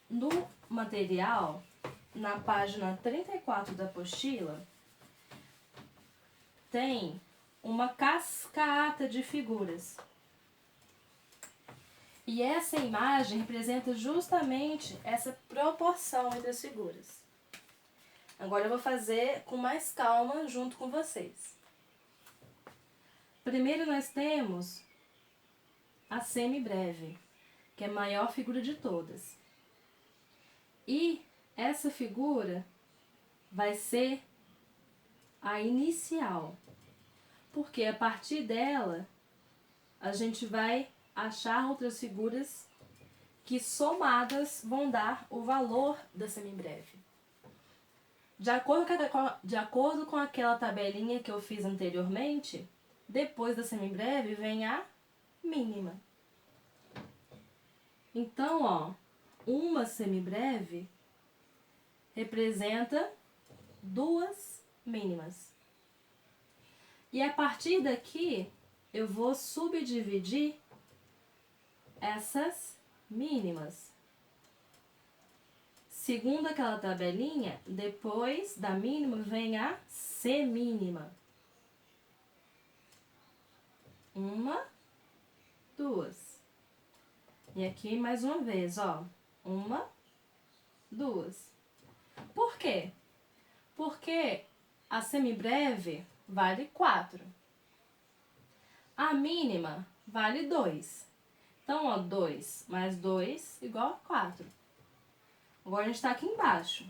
No material, na página 34 da apostila, tem uma cascata de figuras. E essa imagem representa justamente essa proporção entre as figuras. Agora eu vou fazer com mais calma junto com vocês. Primeiro nós temos a semibreve, que é a maior figura de todas. E essa figura vai ser a inicial, porque a partir dela a gente vai achar outras figuras que somadas vão dar o valor da semibreve. De acordo com aquela tabelinha que eu fiz anteriormente, depois da semibreve vem a mínima. Então, ó, uma semibreve representa 2 mínimas. E a partir daqui, eu vou subdividir essas mínimas. Segundo aquela tabelinha, depois da mínima vem a semínima. 1, 2. E aqui mais uma vez, ó. 1, 2. Por quê? Porque a semibreve vale 4. A mínima vale 2. Então, ó, 2 mais 2 igual a 4. Agora a gente está aqui embaixo.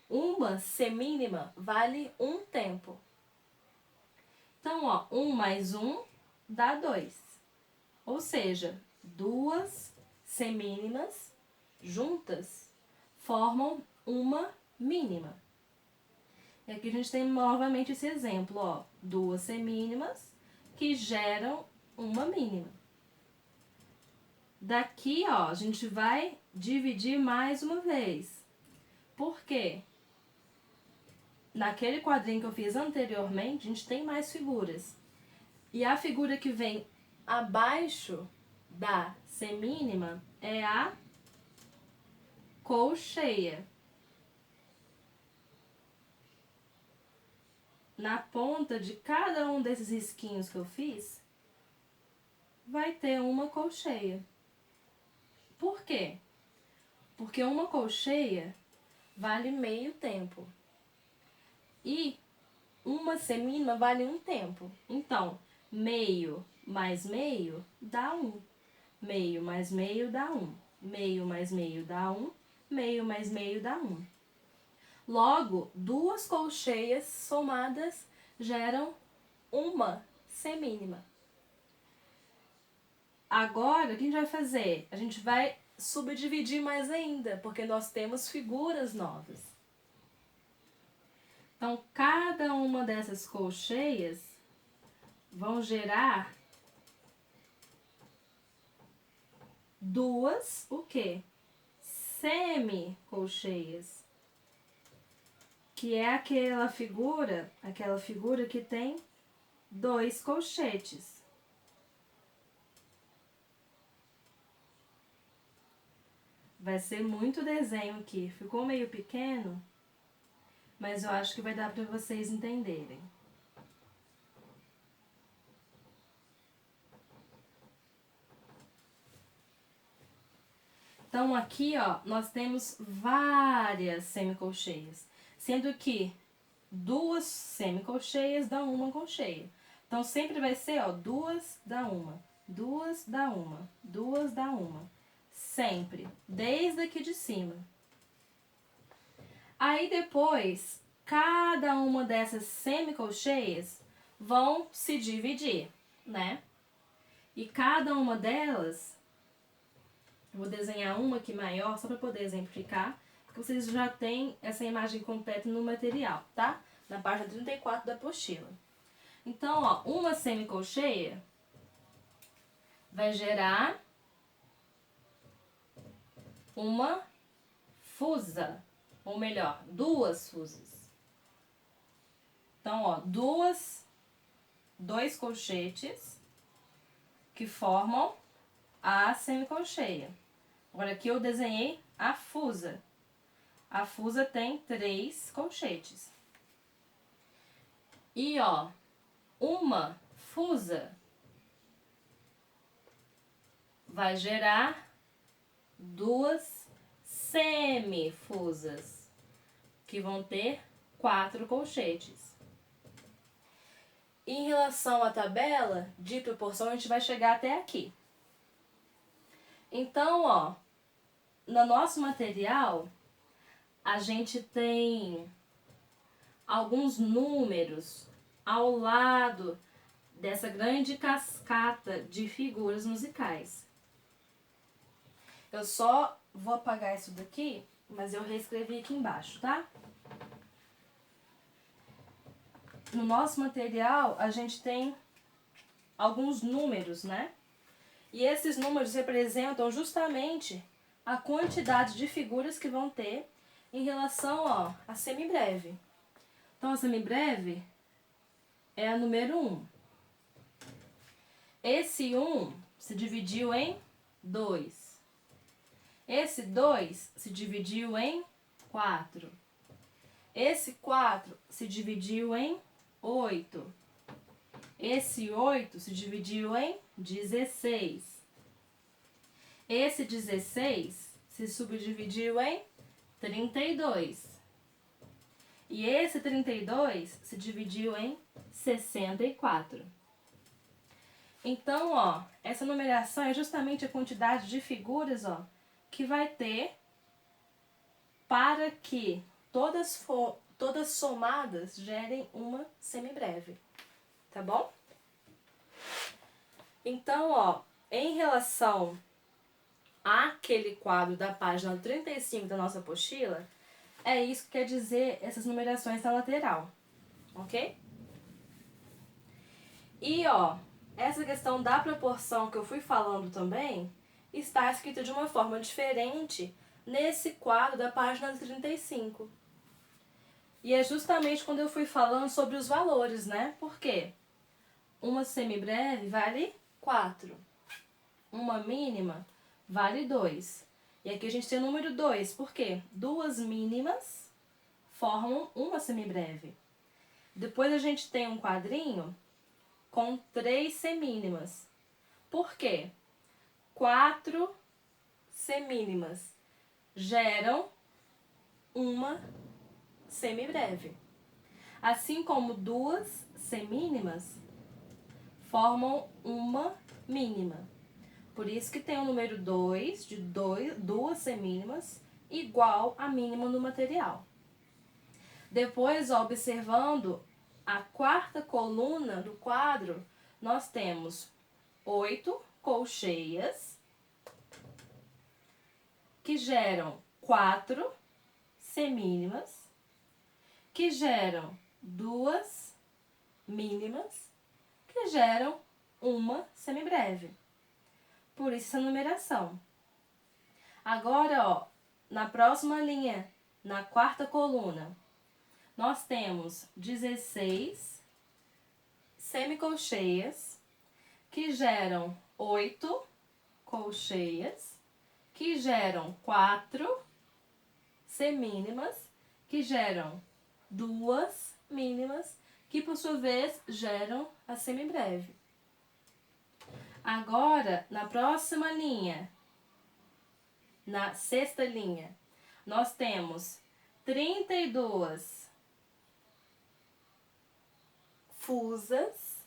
Uma semínima vale 1 tempo. Então, ó, 1 mais 1 dá 2. Ou seja, 2 semínimas juntas formam uma mínima. E aqui a gente tem novamente esse exemplo, ó. 2 semínimas que geram uma mínima. Daqui, ó, a gente vai dividir mais uma vez. Por quê? Naquele quadrinho que eu fiz anteriormente, a gente tem mais figuras. E a figura que vem abaixo da semínima é a colcheia. Na ponta de cada um desses risquinhos que eu fiz, vai ter uma colcheia. Por quê? Porque uma colcheia vale meio tempo. E uma semínima vale 1 tempo. Então, meio mais meio dá 1. Meio mais meio dá 1. Meio mais meio dá 1. Meio mais meio dá 1. Logo, 2 colcheias somadas geram uma semínima. Agora, o que a gente vai fazer? A gente vai subdividir mais ainda, porque nós temos figuras novas. Então, cada uma dessas colcheias vão gerar 2, o quê? Semicolcheias. Que é aquela figura que tem 2 colchetes. Vai ser muito desenho aqui. Ficou meio pequeno, mas eu acho que vai dar para vocês entenderem. Então, aqui, ó, nós temos várias semicolcheias, sendo que 2 semicolcheias dão uma colcheia. Então, sempre vai ser, ó, 2 dá uma, 2 dá uma, 2 dá uma. Sempre, desde aqui de cima. Aí, depois, cada uma dessas semicolcheias vão se dividir, né? E cada uma delas, eu vou desenhar uma aqui maior, só para poder exemplificar, porque vocês já têm essa imagem completa no material, tá? Na página 34 da apostila. Então, ó, uma semicolcheia vai gerar uma fusa, ou melhor, 2 fusas. Então, ó, 2 colchetes que formam a semicolcheia. Agora aqui eu desenhei a fusa. A fusa tem 3 colchetes. E ó, uma fusa vai gerar 2 semifusas, que vão ter 4 colchetes. Em relação à tabela de proporção, a gente vai chegar até aqui. Então, ó, no nosso material, a gente tem alguns números ao lado dessa grande cascata de figuras musicais. Eu só vou apagar isso daqui, mas eu reescrevi aqui embaixo, tá? No nosso material, a gente tem alguns números, né? E esses números representam justamente a quantidade de figuras que vão ter em relação, ó, à semibreve. Então, a semibreve é a número 1. Esse 1 se dividiu em 2. Esse 2 se dividiu em 4. Esse 4 se dividiu em 8. Esse 8 se dividiu em 16. Esse 16 se subdividiu em 32. E esse 32 se dividiu em 64. Então, ó, essa numeração é justamente a quantidade de figuras, ó, que vai ter para que todas somadas gerem uma semibreve. Tá bom? Então, ó, em relação àquele quadro da página 35 da nossa apostila, é isso que quer dizer essas numerações na lateral, ok? E, ó, essa questão da proporção que eu fui falando também está escrita de uma forma diferente nesse quadro da página 35. E é justamente quando eu fui falando sobre os valores, né? Por quê? Uma semibreve vale 4. Uma mínima vale 2. E aqui a gente tem o número 2. Por quê? 2 mínimas formam uma semibreve. Depois a gente tem um quadrinho com 3 semínimas. Por quê? 4 semínimas geram uma semibreve. Assim como 2 semínimas formam uma mínima. Por isso que tem o número 2, de 2 semínimas, igual a mínima no material. Depois, ó, observando a quarta coluna do quadro, nós temos 8 colcheias que geram 4 semínimas, que geram 2 mínimas, que geram uma semibreve. Por isso essa numeração. Agora, ó, na próxima linha, na quarta coluna, nós temos 16 semicolcheias que geram 8 colcheias, que geram 4 semínimas, que geram 2 mínimas, que por sua vez geram a semibreve. Agora, na próxima linha, na sexta linha, nós temos 32 fusas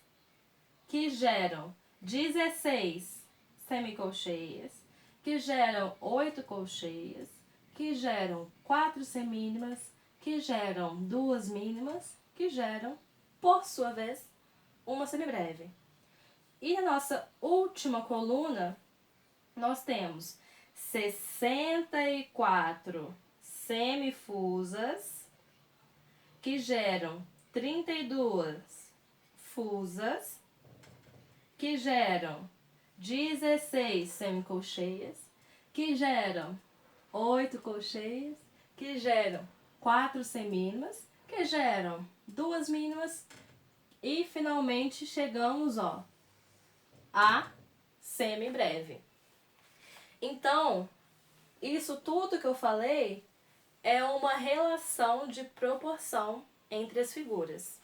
que geram 16 semicolcheias, que geram 8 colcheias, que geram 4 semínimas, que geram 2 mínimas, que geram, por sua vez, uma semibreve. E na nossa última coluna, nós temos 64 semifusas que geram 32 fusas, que geram 16 semicolcheias, que geram 8 colcheias, que geram 4 semínimas, que geram 2 mínimas e finalmente chegamos, ó, a semibreve. Então, isso tudo que eu falei é uma relação de proporção entre as figuras.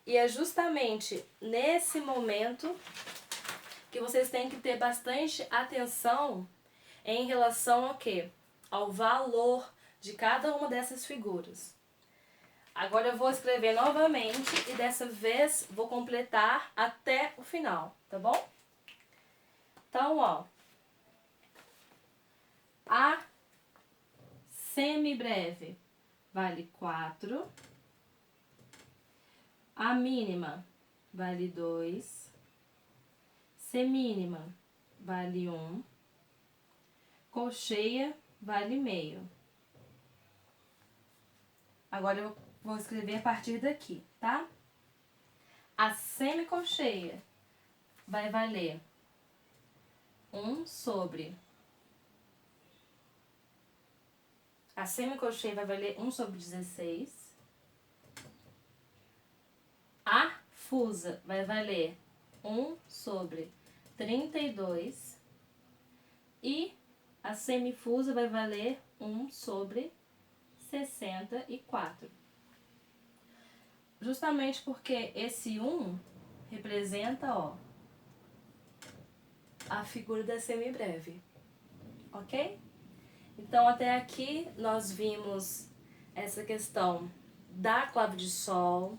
E é justamente nesse momento que vocês têm que ter bastante atenção em relação ao quê? Ao valor de cada uma dessas figuras. Agora eu vou escrever novamente e dessa vez vou completar até o final, tá bom? Então, ó, a semibreve vale 4, a mínima vale 2, semínima vale 1, colcheia vale meio. Agora eu vou escrever a partir daqui, tá? A semicolcheia vai valer 1 sobre... A semicolcheia vai valer 1 sobre 16. A fusa vai valer 1 sobre 32. E a semifusa vai valer 1 sobre 64. Justamente porque esse 1 representa, ó, a figura da semibreve, ok? Então, até aqui nós vimos essa questão da clave de sol,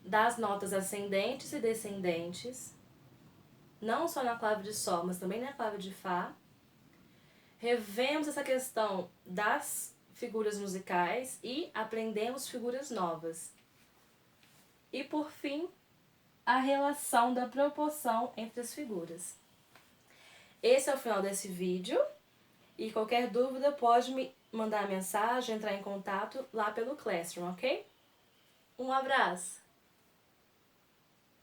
das notas ascendentes e descendentes, não só na clave de sol, mas também na clave de fá. Revemos essa questão das figuras musicais e aprendemos figuras novas. E, por fim, a relação da proporção entre as figuras. Esse é o final desse vídeo. E qualquer dúvida pode me mandar mensagem, entrar em contato lá pelo Classroom, ok? Um abraço!